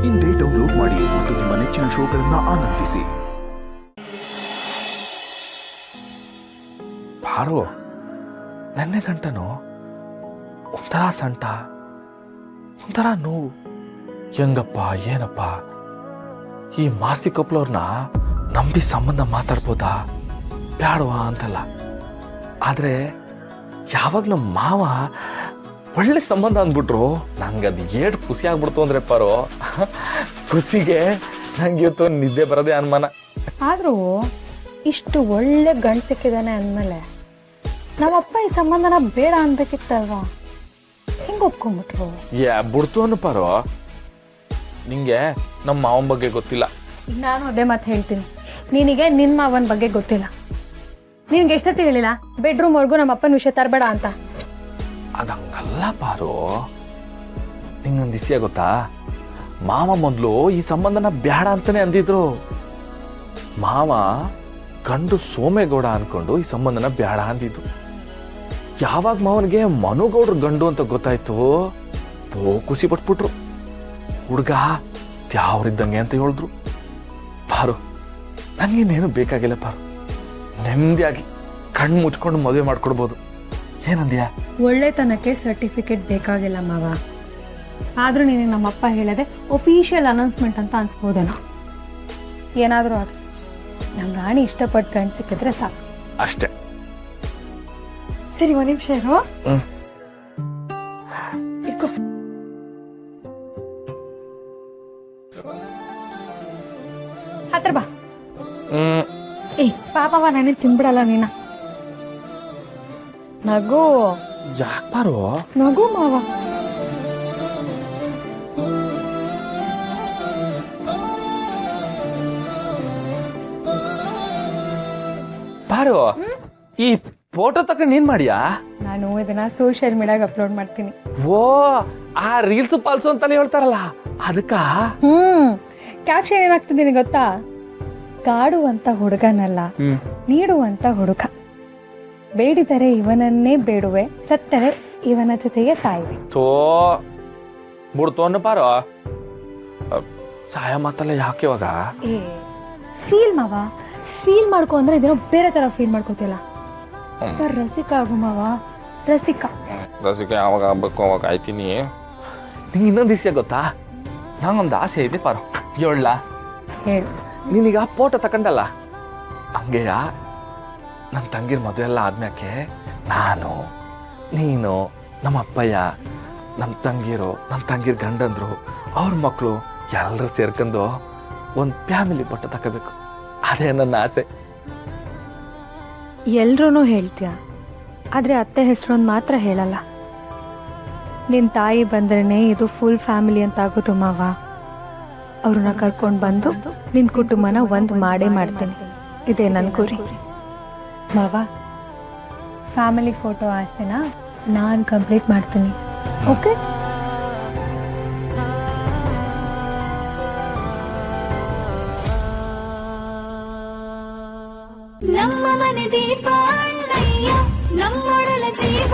ಇಂದೇ ಡೌನ್ಲೋಡ್ ಮಾಡಿ ಮತ್ತು ನಿಮ್ಮ ನೆಚ್ಚಿನ ಶೋಗಳನ್ನು ಆನಂದಿಸಿ. ಪಾರು, ನೆನ್ನೆ ಗಂಟನು ಒಂಥರ ಸಂಟ, ಒಂಥರ ನೋವು. ಹೆಂಗಪ್ಪ ಏನಪ್ಪ ಈ ಮಾಸ್ತಿ ಕಪ್ಲವ್ರನ್ನ ನಂಬಿ ಸಂಬಂಧ ಮಾತಾಡ್ಬೋದಾ ಬ್ಯಾಡವಾ ಅಂತಲ್ಲ. ಆದ್ರೆ ಯಾವಾಗ ನಮ್ಮ ಮಾವ ಒಳ್ಳೆ ಸಂಬಂಧ ಅಂದ್ಬಿಟ್ರು ನಂಗೆ ಅದು ಏಟ್ ಖುಷಿ ಆಗ್ಬಿಡ್ತು ಅಂದ್ರೆ ಪಾರು, ಖುಷಿಗೆ ನಂಗೆ ಇವತ್ತು ನಿದ್ದೆ ಬರೋದೇ ಅನುಮಾನ. ಆದ್ರೂ ಇಷ್ಟು ಒಳ್ಳೆ ಗಂಡು ಸಿಕ್ಕಿದಾನೆ ಅಂದಮೇಲೆ ನಮ್ಮಪ್ಪ ಈ ಸಂಬಂಧನ ಬೇಡ ಅನ್ಬೇಕಿತ್ತಲ್ವಾ, ಹಿಂಗ ಒಪ್ಕೊಂಡ್ಬಿಟ್ರು. ಬಿಡ್ತು ಅನ್ನು ಪಾರು, ನಿಂಗೆ ನಮ್ಮ ಮಾವನ ಬಗ್ಗೆ ಗೊತ್ತಿಲ್ಲ. ನಾನು ಅದೇ ಮಾತು ಹೇಳ್ತೀನಿ, ನಿನಗೆ ನಿನ್ನ ಮಾವನ ಬಗ್ಗೆ ಗೊತ್ತಿಲ್ಲ. ನಿನ್ಗೆ ಎಷ್ಟು ಸತಿ ಹೇಳಿಲ್ಲ ಬೆಡ್ರೂಮ್ವರೆಗೂ ನಮ್ಮ ಅಪ್ಪನ ವಿಷಯ ತರಬೇಡ ಅಂತ? ಅದಂಗಲ್ಲ ಪಾರು, ನಿಂಗೊಂದು ವಿಷಯ ಗೊತ್ತಾ? ಮಾವ ಮೊದಲು ಈ ಸಂಬಂಧನ ಬೇಡ ಅಂತಾನೆ ಅಂದಿದ್ರು. ಮಾವ ಗಂಡು ಸೋಮೇಗೌಡ ಅನ್ಕೊಂಡು ಈ ಸಂಬಂಧನ ಬೇಡ ಅಂದಿದ್ದು. ಯಾವಾಗ ಮಾವನಿಗೆ ಮನುಗೌಡ್ರ ಗಂಡು ಅಂತ ಗೊತ್ತಾಯ್ತು, ಖುಷಿ ಪಟ್ಬಿಟ್ರು. ಹುಡುಗ ತ್ಯಾವ್ರಿದ್ದಂಗೆ ಅಂತ ಹೇಳಿದ್ರು. ಪಾರು, ನಂಗೇನೇನು ಬೇಕಾಗಿಲ್ಲ ಪಾರು, ನೆಮ್ಮದಿಯಾಗಿ ಕಣ್ಣು ಮುಚ್ಕೊಂಡು ಮದುವೆ ಮಾಡ್ಕೊಡ್ಬೋದು. ಏನಂದ್ಯಾ? ಒಳ್ಳೆತನಕ್ಕೆ ಸರ್ಟಿಫಿಕೇಟ್ ಬೇಕಾಗಿಲ್ಲ ಮಾವ. ಆದ್ರೂ ನೀನು ನಮ್ಮಪ್ಪ ಹೇಳದೆ ಒಫಿಷಿಯಲ್ ಅನೌನ್ಸ್ಮೆಂಟ್ ಅಂತ ಅನ್ಸ್ಬೋದೇನೋ. ಏನಾದರೂ ಅದು ನಮ್ಮ ರಾಣಿ ಇಷ್ಟಪಟ್ಟು ಗಂಡು ಸಿಕ್ಕಿದ್ರೆ ಸಾಕು ಅಷ್ಟೇ. ಸರಿ, ಒಂದು ನಿಮಿಷ ಇರು. ಇಟ್ಕೋ. ಹತ್ರ ಬಾ. ಏ ಪಾಪವ ನಾನೇ ತಿನ್ಬಿಡಲ್ಲ ನೀನ. ನಗು. ಯಾಕೆ ಪಾರು? ನಗು ಮಾವ. ಪಾರು, ಈ ಫೋಟೋ ತಕೊಂಡು ಏನ್ ಮಾಡಿಯಾ? ನಾನು ಇದನ್ನ ಸೋಷಿಯಲ್ ಮೀಡಿಯಾಗ ಅಪ್ಲೋಡ್ ಮಾಡ್ತೀನಿ. ಓ, ಆ ರೀಲ್ಸ್ ಪಾಲ್ಸು ಅಂತಾನೆ ಹೇಳ್ತಾರಲ್ಲ ಅದಕ್ಕ? ಕ್ಯಾಪ್ಷನ್ ಏನಾಗ್ತಿದ್ದೀನಿ ಗೊತ್ತಾ? ಕಾಡುವಂತ ಹುಡುಗನಲ್ಲ, ನೀಡುವಂತ ಹುಡುಗ. ಬೇಡಿದರೆ ಇವನನ್ನೇ ಬೇಡುವೆ, ಸತ್ತರೆ ಇವನ ಜೊತೆಗೆ ಸಾಯುವೆ. ತೋ ಬಿಡ್ತು ಅನ್ನು ಪಾರು, ಸಹಾಯ ಮಾತಲ್ಲ ಯಾಕೆ ಇವಾಗ? ಏ ಫೀಲ್ ಮಾವ, ಫೀಲ್ ಮಾಡ್ಕೊ ಅಂದ್ರೆ ಇದೇನೋ ಬೇರೆ ತರ ಫೀಲ್ ಮಾಡ್ಕೋತಿಲ್ಲ. ರಸಿಕ ಆಗು ಮಾವ, ರಸಿಕ. ರಸಿಕ ಯಾವಾಗ ಆಗ್ಬೇಕು ಅವಾಗ ಆಯ್ತೀನಿ. ನಿಂಗೆ ಇನ್ನೊಂದು ವಿಷಯ ಗೊತ್ತಾ? ನಂಗೊಂದು ಆಸೆ ಐತಿ ಪಾರು, ಹೇಳ. ಹೇಳು. ನೀನೀಗ ಫೋಟೋ ತಕೊಂಡಲ್ಲ, ಹಂಗೆಯ ನನ್ನ ತಂಗಿರ ಮದುವೆ ಎಲ್ಲ ಆದ್ಮ್ಯಾಕೆ ನಾನು, ನೀನು, ನಮ್ಮ ಅಪ್ಪಯ್ಯ, ನಮ್ಮ ತಂಗಿರು, ನಮ್ಮ ತಂಗಿರ ಗಂಡಂದ್ರು, ಅವ್ರ ಮಕ್ಕಳು ಎಲ್ಲರೂ ಸೇರ್ಕೊಂಡು ಒಂದು ಫ್ಯಾಮಿಲಿ ಫೋಟೋ ತಗೋಬೇಕು. ಅದೇ ನನ್ನ ಆಸೆ. ಎಲ್ರೂ ಹೇಳ್ತೀಯ, ಆದ್ರೆ ಅತ್ತೆ ಹೆಸರೊಂದು ಮಾತ್ರ ಹೇಳಲ್ಲ. ನಿನ್ನ ತಾಯಿ ಬಂದ್ರೇನೆ ಇದು ಫುಲ್ ಫ್ಯಾಮಿಲಿ ಅಂತ ಆಗೋದು ಮಾವ. ಅವ್ರನ್ನ ಕರ್ಕೊಂಡು ಬಂದು ನಿನ್ನ ಕುಟುಂಬನ ಒಂದು ಮಾಡೇ ಮಾಡ್ತೀನಿ. ಇದೇ ನನ್ನ ಗುರಿ ಮಾವ. ಫ್ಯಾಮಿಲಿ ಫೋಟೋ ಆಸೆನ ನಾನು ಕಂಪ್ಲೀಟ್ ಮಾಡ್ತೀನಿ. ಓಕೆ? ನಮ್ಮ ಮನೆ ದೀಪ ಅಣ್ಣಯ್ಯ, ನಮ್ಮೊಡಲ ಜೀವ